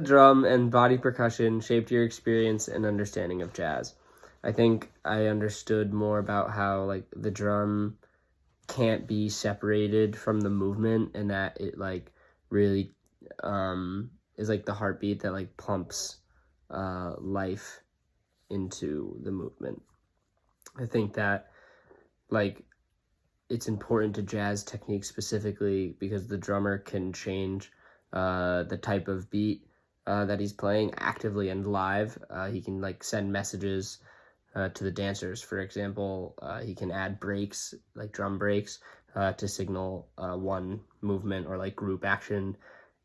Drum and body percussion shaped your experience and understanding of jazz. I think I understood more about how like the drum can't be separated from the movement, and that it like really is like the heartbeat that like pumps life into the movement. I think that like it's important to jazz technique specifically because the drummer can change the type of beat that he's playing actively and live. He can like send messages to the dancers. For example, he can add breaks, like drum breaks, to signal one movement or like group action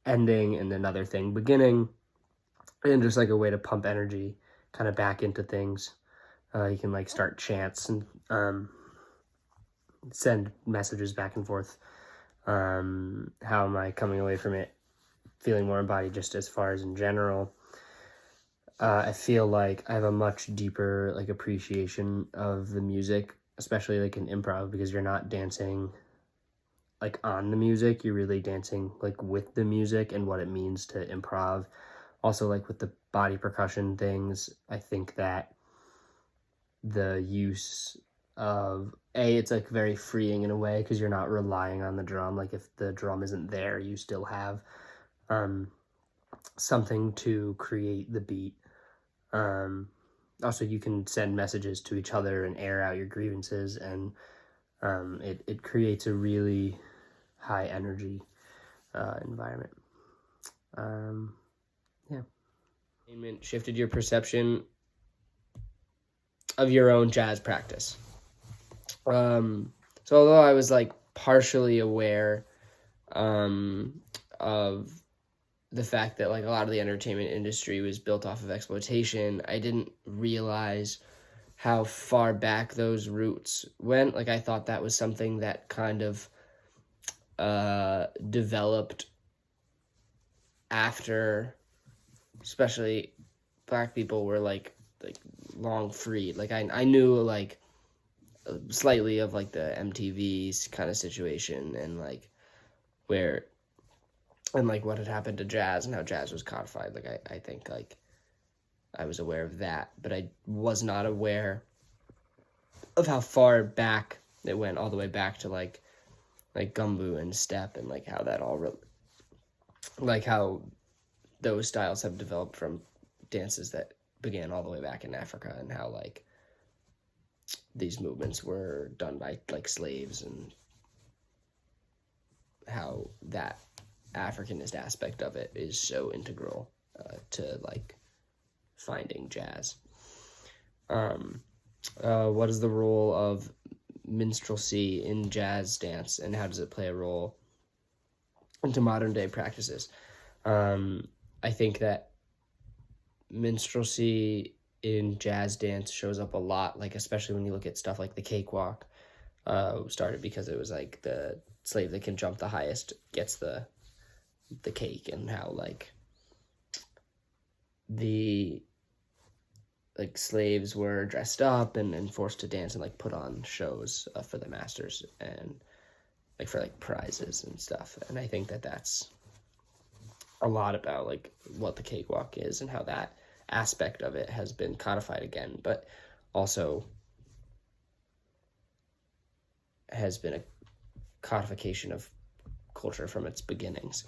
ending and another thing beginning, and just like a way to pump energy kind of back into things. He can like start chants and send messages back and forth. How am I coming away from it feeling more embodied just as far as in general? I feel like I have a much deeper like appreciation of the music, especially like in improv, because you're not dancing like on the music, you're really dancing like with the music and what it means to improv. Also, like with the body percussion things, I think that the use of it's like very freeing in a way because you're not relying on the drum. Like if the drum isn't there, you still have something to create the beat. Also, you can send messages to each other and air out your grievances, and it creates a really high energy environment. Yeah. Entertainment shifted your perception of your own jazz practice. So although I was like partially aware of the fact that like a lot of the entertainment industry was built off of exploitation, I didn't realize how far back those roots went. Like I thought that was something that kind of developed after, especially Black people were like long freed. Like I knew like slightly of like the MTV's kind of situation and like where and like what had happened to jazz and how jazz was codified. Like I think like I was aware of that, but I was not aware of how far back it went, all the way back to like gumbo and step, and like how that all like how those styles have developed from dances that began all the way back in Africa, and how like these movements were done by like slaves, and how that Africanist aspect of it is so integral to like finding jazz. What is the role of minstrelsy in jazz dance, and how does it play a role into modern day practices? I think that minstrelsy in jazz dance shows up a lot, like especially when you look at stuff like the cakewalk. Started because it was like the slave that can jump the highest gets the cake, and how like the like slaves were dressed up and forced to dance and like put on shows for the masters, and like for like prizes and stuff. And I think that that's a lot about like what the cakewalk is and how that aspect of it has been codified again, but also has been a codification of culture from its beginnings.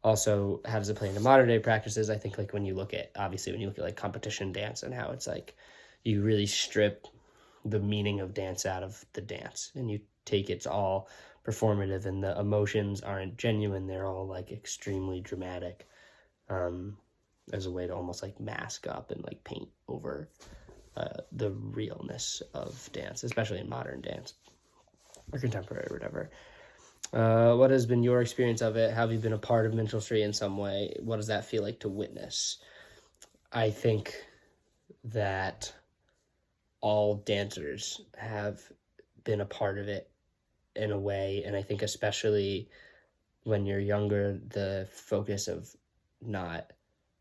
Also, how does it play into modern day practices? I think like when you look at like competition dance, and how it's like you really strip the meaning of dance out of the dance, and you take it's all performative, and the emotions aren't genuine. They're all like extremely dramatic, as a way to almost like mask up and like paint over the realness of dance, especially in modern dance or contemporary or whatever. What has been your experience of it? Have you been a part of minstrelsy in some way? What does that feel like to witness? I think that all dancers have been a part of it in a way, and I think especially when you're younger, the focus of not,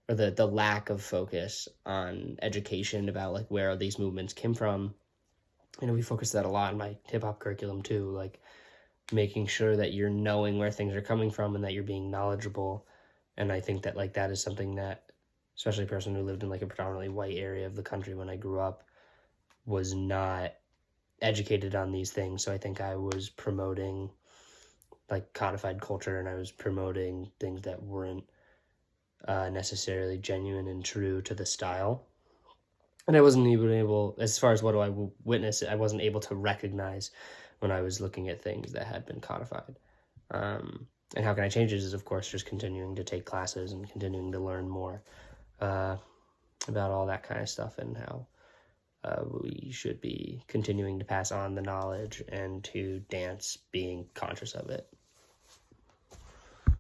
or the lack of focus on education about like where these movements came from. You know, we focus that a lot in my hip-hop curriculum too, like making sure that you're knowing where things are coming from and that you're being knowledgeable. And I think that like that is something that especially a person who lived in like a predominantly white area of the country when I grew up, was not educated on these things. So I think I was promoting like codified culture, and I was promoting things that weren't necessarily genuine and true to the style. And I wasn't even able, as far as what do I witness, I wasn't able to recognize when I was looking at things that had been codified. And how can I change it is, of course, just continuing to take classes and continuing to learn more about all that kind of stuff, and how we should be continuing to pass on the knowledge and to dance being conscious of it.